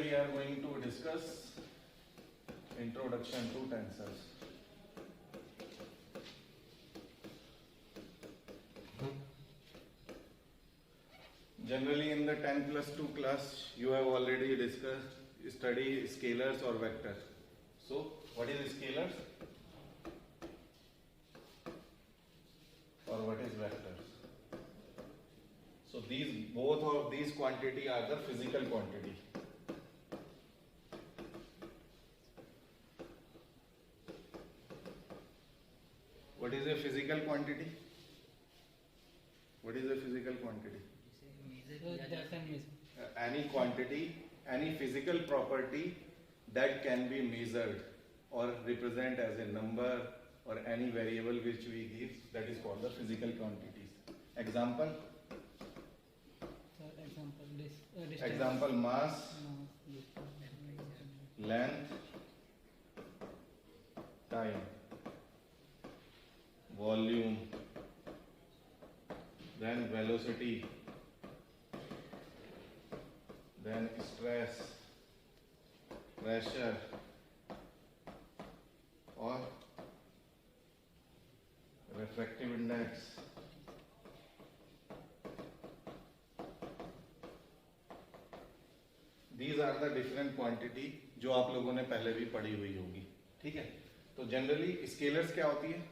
we are going to discuss introduction to tensors. Generally in the 10+2 class you have already studied scalars or vectors. So what is scalars or what is vectors? So both of these quantity are the physical quantity. What is a physical quantity? What is a physical quantity? Any quantity, any physical property that can be measured or represent as a number or any variable which we give, that is called the physical quantities. Example? Example, mass, length, time, volume, then velocity, then stress, pressure or refractive index. These are the different quantity जो आप लोगों ने पहले भी पढ़ी हुई होगी. ठीक है, तो जनरली स्केलर्स क्या होती है?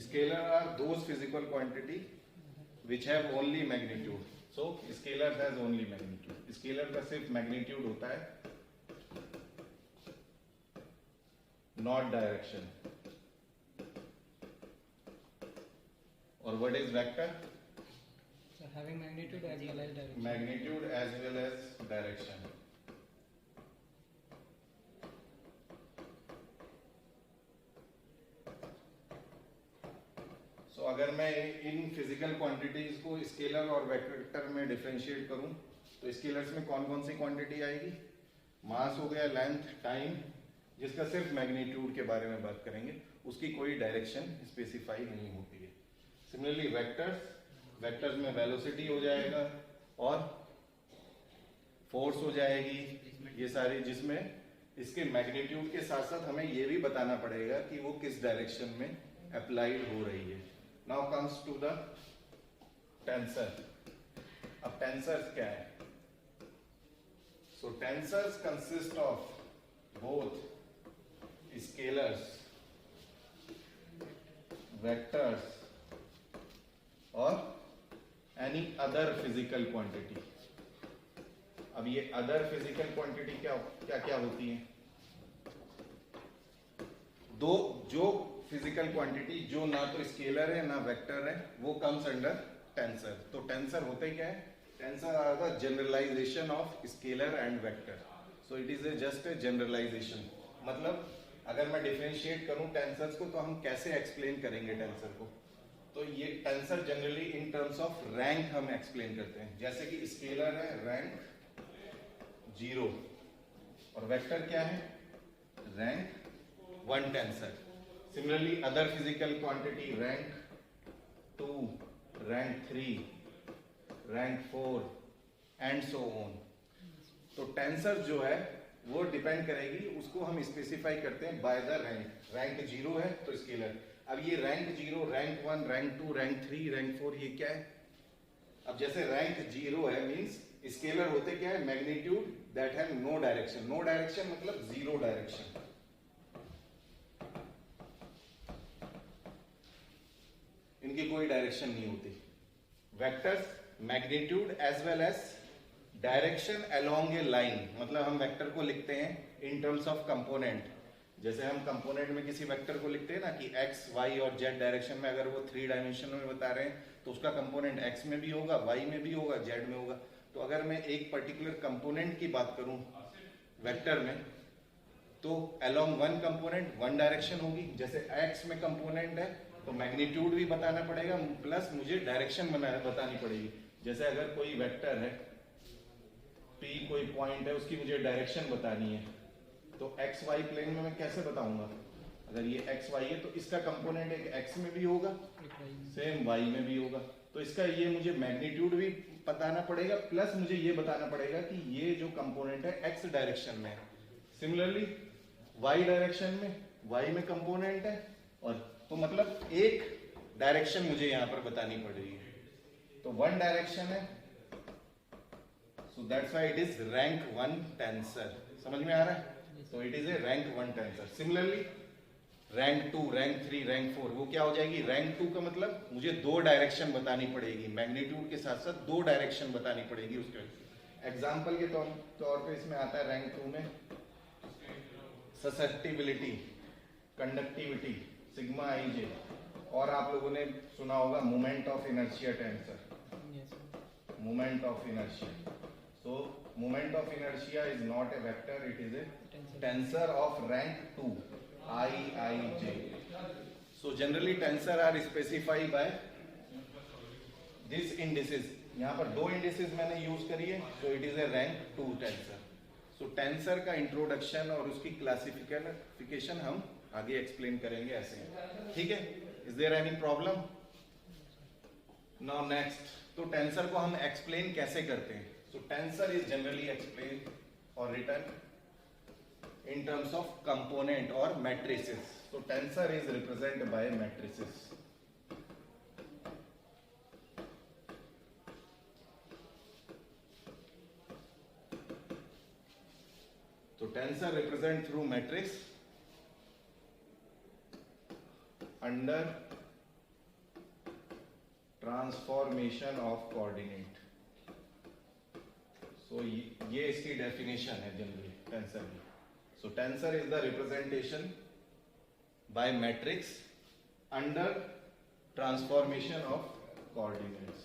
Scalar are those physical quantity which have only magnitude. So scalar has only magnitude. Scalar का सिर्फ मैग्नीट्यूड होता है, not direction. और what is vector? So having magnitude as well as direction. Magnitude as well as direction. So अगर मैं in physical quantities को scalar और vector में डिफरेंशिएट करूं तो स्केलर्स में कौन कौन सी क्वांटिटी आएगी? मास हो गया, लेंथ, टाइम, जिसका सिर्फ मैग्नीट्यूड के बारे में बात करेंगे, उसकी कोई डायरेक्शन स्पेसिफाई नहीं होती है. सिमिलरली वेक्टर्स में वेलोसिटी हो जाएगा और फोर्स हो जाएगी, ये सारी, जिसमें इसके मैग्नीट्यूड के साथ साथ हमें ये भी बताना पड़ेगा कि वो किस डायरेक्शन में अप्लाइड हो रही है. Now comes to the tensor. अब टेंसर्स क्या है? So tensors consist of both scalars, vectors और एनी अदर फिजिकल क्वांटिटी. अब ये अदर फिजिकल क्वांटिटी क्या क्या होती है? दो जो फिजिकल क्वांटिटी जो ना तो स्केलर है ना वेक्टर है, वो कम्स अंडर टेंसर. तो टेंसर होते क्या है? Tensor are the generalization of scalar and vector. So it is just a generalization. मतलब अगर मैं डिफरेंशिएट करूं टेंसर्स को तो हम कैसे एक्सप्लेन करेंगे टेंसर को? तो ये tensor generally in terms of rank हम एक्सप्लेन करते हैं. जैसे कि स्केलर है रैंक 0 और वेक्टर क्या है? Rank 1 tensor. Similarly other physical quantity rank 2, rank 3, rank 4 and so on. तो टेंसर जो है वो डिपेंड करेगी, उसको हम स्पेसिफाई करते हैं बाय द रैंक. रैंक 0 है तो स्केलर. अब ये rank 0, rank 1, rank 2, rank 3, rank 4, ये क्या है? अब जैसे रैंक 0 है मींस स्केलर होते क्या है? Magnitude that have no direction. No direction मतलब 0 डायरेक्शन. इनकी कोई डायरेक्शन नहीं होती. Vectors magnitude as well as direction along a line. मतलब हम वेक्टर को लिखते हैं इन टर्म्स ऑफ कंपोनेंट. जैसे हम कंपोनेंट में किसी वेक्टर को लिखते हैं ना कि एक्स, वाई और जेड डायरेक्शन में, अगर वो 3 डायमेंशन में बता रहे हैं तो उसका कंपोनेंट एक्स में भी होगा, वाई में भी होगा, जेड में होगा. तो अगर मैं एक पर्टिकुलर कंपोनेंट की बात करूं वेक्टर में तो अलोंग वन कंपोनेंट 1 डायरेक्शन होगी. जैसे एक्स में कंपोनेंट है तो मैग्नीट्यूड भी बताना पड़ेगा प्लस मुझे डायरेक्शन बतानी पड़ेगी. जैसे अगर कोई वेक्टर है P, कोई पॉइंट है, उसकी मुझे डायरेक्शन बतानी है तो एक्स वाई प्लेन में मैं कैसे बताऊंगा? अगर ये एक्स वाई है तो इसका कंपोनेंट एक एक्स में भी होगा, सेम वाई में भी होगा. तो इसका ये मुझे मैग्नीट्यूड भी बताना पड़ेगा, प्लस मुझे ये बताना पड़ेगा कि ये जो कंपोनेंट है एक्स डायरेक्शन में, सिमिलरली वाई डायरेक्शन में, वाई में कंपोनेंट है, और तो मतलब एक डायरेक्शन मुझे यहां पर बतानी पड़ेगी। तो वन डायरेक्शन है, so that's why it is rank 1 tensor. समझ में आ रहा है? तो it is A rank 1 tensor. Similarly rank 2, rank 3, rank 4 वो क्या हो जाएगी? रैंक 2 का मतलब मुझे दो डायरेक्शन बतानी पड़ेगी, मैग्नीट्यूड के साथ साथ दो डायरेक्शन बतानी पड़ेगी उसके। एग्जाम्पल के तौर पे इसमें आता है रैंक 2 में ससेप्टिबिलिटी, कंडक्टिविटी, सिग्मा आई जे, और आप लोगों ने सुना होगा moment of inertia tensor, Yes, sir. Moment of inertia. So moment of inertia is not a vector, it is a Tensor. Tensor of rank 2, IIJ. So generally tensor are specified by this indices. यहाँ पर दो indices मैंने use करी है, so it is a rank 2 tensor. So tensor का introduction और उसकी classification हम आगे एक्सप्लेन करेंगे ऐसे। ठीक है? Is there any problem? Now next, तो tensor को हम एक्सप्लेन कैसे करते हैं? So tensor is generally explained or written in terms of component or matrices. So tensor is represented by matrices. So tensor represent through matrix under transformation of coordinate. So ये इसकी definition है generally tensor की. So tensor is the representation by matrix under transformation of coordinates.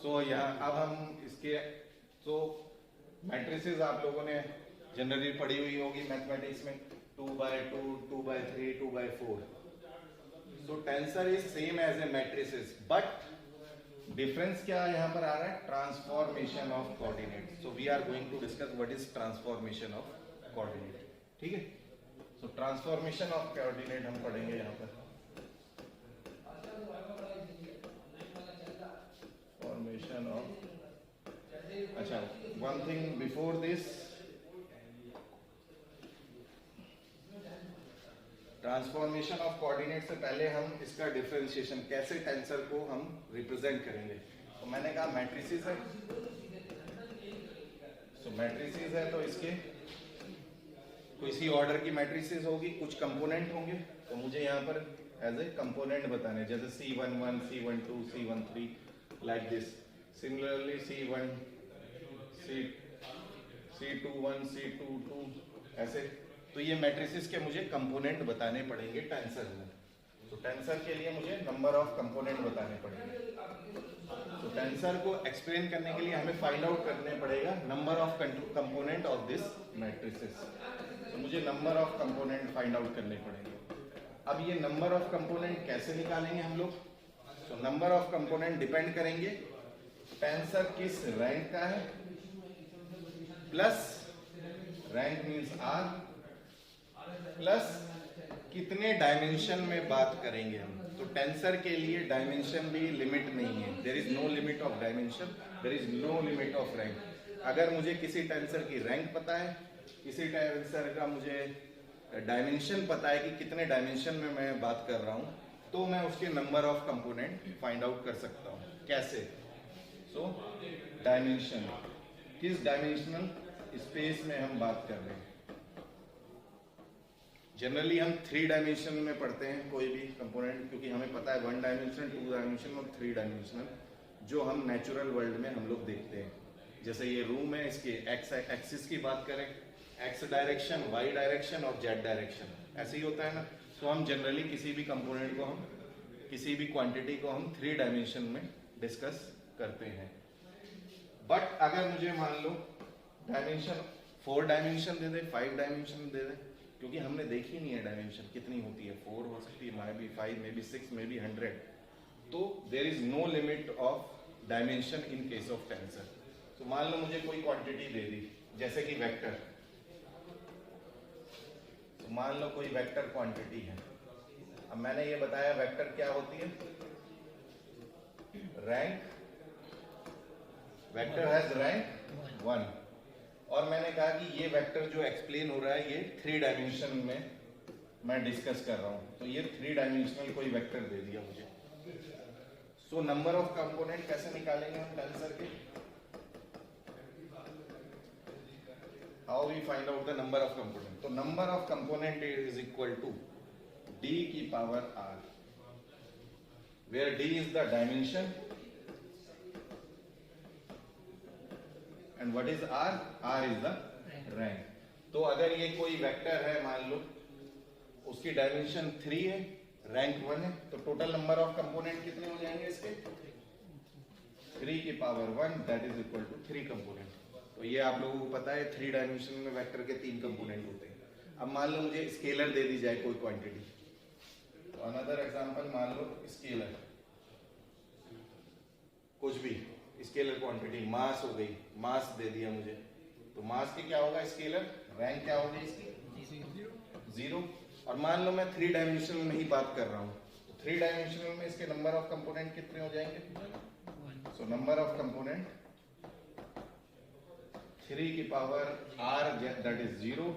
So यहाँ अब हम इसके matrices आप लोगों ने जनरली पढ़ी हुई होगी मैथमेटिक्स में, 2/2, 2/3, 2/4. So tensor is same as a matrices, but difference क्या यहाँ पर आ रहा है? Transformation of coordinate. So we are going to discuss what is transformation of coordinate. ठीक है? सो ट्रांसफॉर्मेशन ऑफ कोऑर्डिनेट हम पढ़ेंगे यहाँ पर. फॉर्मेशन ऑफ, अच्छा, one thing before this, transformation of coordinate से पहले हम इसका डिफरेंशिएशन कैसे टेंसर को हम रिप्रेजेंट करेंगे. तो मैंने कहा मैट्रिसेस है, तो मैट्रिसेस है तो इसके किसी ऑर्डर की मैट्रिसेस होगी, कुछ कंपोनेंट होंगे, तो मुझे यहाँ पर एज ए कंपोनेंट बताने, जैसे C11, C12, C13 like this. Similarly C1, C21, C22 ऐसे. तो ये मैट्रिसेस के मुझे कंपोनेंट बताने पड़ेंगे टेंसर में. तो टेंसर के लिए मुझे नंबर ऑफ कंपोनेंट बताने पड़ेंगे. तो टेंसर को एक्सप्लेन करने के लिए हमें फाइंड आउट करने पड़ेगा number of component of this matrices. तो मुझे number of component find out करने पड़ेंगे. अब ये नंबर ऑफ कंपोनेंट कैसे निकालेंगे हम लोग? तो नंबर ऑफ कंपोनेंट डिपेंड करेंगे टेंसर किस रैंक का है, plus rank means R, plus कितने डायमेंशन में बात करेंगे हम. तो टेंसर के लिए डायमेंशन भी लिमिट नहीं है. There is no limit of dimension, there is no limit of rank. अगर मुझे किसी टेंसर की रैंक पता है, किसी टेंसर का मुझे डायमेंशन पता है कि कितने डायमेंशन में मैं बात कर रहा हूं, तो मैं उसके number of component find out कर सकता हूं. कैसे? सो डायमेंशन, किस डायमेंशनल स्पेस में हम बात कर रहे हैं. जनरली हम 3 डायमेंशन में पढ़ते हैं कोई भी कंपोनेंट, क्योंकि हमें पता है 1 डायमेंशन, 2 डायमेंशन और 3 डायमेंशनल जो हम नेचुरल वर्ल्ड में हम लोग देखते हैं. जैसे ये रूम है, इसके एक्स एक्सिस की बात करें, एक्स डायरेक्शन, वाई डायरेक्शन और जेड डायरेक्शन, ऐसे ही होता है ना. तो हम जनरली किसी भी कंपोनेंट को, हम किसी भी क्वांटिटी को हम 3 डायमेंशन में डिस्कस करते हैं. बट अगर मुझे मान लो डायमेंशन 4 डायमेंशन दे दे, 5 डायमेंशन दे दे, क्योंकि हमने देखी नहीं है डायमेंशन कितनी होती है, 4 हो सकती है, maybe 5, maybe 6, maybe 100. तो there is no limit of dimension in case of tensor. तो मान लो मुझे कोई क्वांटिटी दे दी, जैसे कि वेक्टर. तो मान लो कोई वेक्टर क्वांटिटी है. अब मैंने ये बताया वेक्टर क्या होती है, रैंक, वेक्टर हैज रैंक 1, और मैंने कहा कि ये वेक्टर जो एक्सप्लेन हो रहा है ये 3 डायमेंशन में मैं डिस्कस कर रहा हूं, तो ये 3 डायमेंशनल कोई वेक्टर दे दिया मुझे। सो नंबर ऑफ कंपोनेंट कैसे निकालेंगे हम टेंसर के, how we find out the number of component, तो number of component is equal to d की power r, where d is the dimension and what is r, r is the rank. तो अगर ये कोई vector है, मान लो उसकी dimension 3 है, रैंक 1 है, तो टोटल नंबर ऑफ कंपोनेंट कितने हो जाएंगे इसके, 3 की power 1 that is equal to 3 component. तो ये आप लोगों को पता है 3 डायमेंशन में वेक्टर के 3 कंपोनेंट होते हैं। अब मान लो मुझे स्केलर दे दी जाए कोई क्वांटिटी, तो अनदर एग्जांपल मान लो स्केलर, कुछ भी स्केलर क्वांटिटी, मास हो गई, मास दे दिया मुझे, तो मास के क्या होगा स्केलर, रैंक क्या होगी इसकी 0, और मान लो मैं 3 डायमेंशनल में ही बात कर रहा हूं, तो 3 डायमेंशनल में इसके नंबर ऑफ कंपोनेंट कितने हो जाएंगे, सो नंबर ऑफ कंपोनेंट 3 की पावर r दैट इज 0,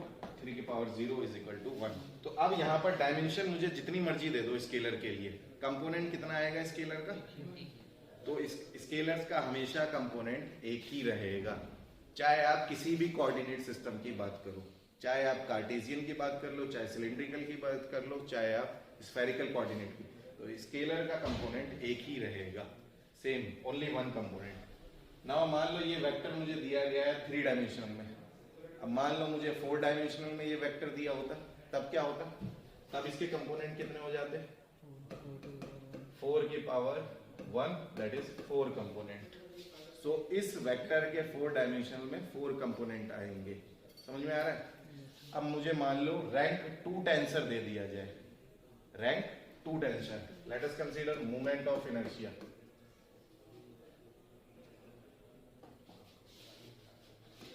3 की पावर 0 इज इक्वल टू 1। तो अब यहाँ पर डायमेंशन मुझे जितनी मर्जी दे दो स्केलर के लिए, कंपोनेंट कितना आएगा स्केलर का, तो इस स्केलर्स का हमेशा कंपोनेंट एक ही रहेगा, चाहे आप किसी भी कोऑर्डिनेट सिस्टम की बात करो, चाहे आप कार्टेशियन की बात कर लो, चाहे सिलिंड्रिकल की बात कर लो, चाहे आप स्फेरिकल कोऑर्डिनेट की, तो स्केलर का कंपोनेंट एक ही रहेगा, same, only one component. Now मान लो ये वेक्टर मुझे दिया गया है 3 डायमेंशनल में, अब मान लो मुझे 4 डायमेंशनल में ये वेक्टर दिया होता, तब क्या होता, तब इसके कंपोनेंट कितने हो जाते, 4 की पावर 1 दैट इज 4 कंपोनेंट। सो इस वेक्टर के 4 डायमेंशनल में 4 कंपोनेंट आएंगे, समझ में आ रहा है। अब मुझे मान लो रैंक 2 टेंसर दे दिया जाए, rank 2 tensor, let us consider moment of inertia,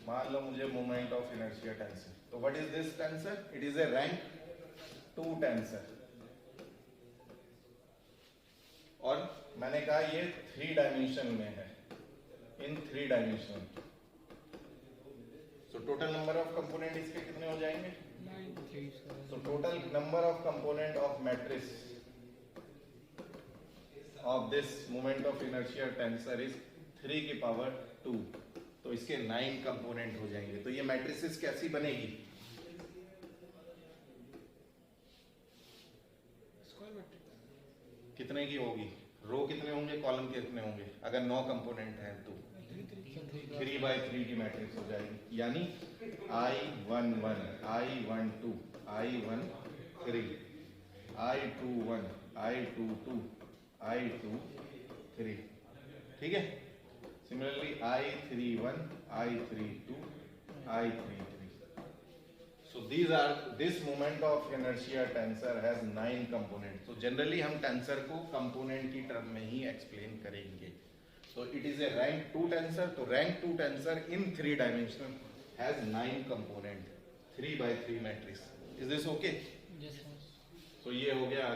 मान लो मुझे मोमेंट ऑफ इनर्शिया टेंसर, तो what is this tensor, it is A rank 2 tensor, और मैंने कहा ये 3 डायमेंशन में है, इन 3 dimension, so total number of component इसके कितने हो जाएंगे, so total number of component of matrix of this moment of inertia tensor is 3 की पावर 2, तो इसके 9 कंपोनेंट हो जाएंगे। तो ये मैट्रिसेस कैसी बनेगी, कितने की होगी, रो कितने होंगे, कॉलम कितने होंगे, अगर 9 कंपोनेंट हैं तो 3x3 की मैट्रिक्स हो जाएगी, यानी I11, I12, I13, I21, I22, I23, ठीक है। Similarly, I31, I32, I33. So this moment of inertia tensor has 9 components. So generally हम tensor को component की term में ही explain करेंगे. So it is a rank 2 tensor. तो rank 2 tensor in 3 dimension has 9 component, 3 by 3 matrix. Is this okay? Yes, sir. So ये हो गया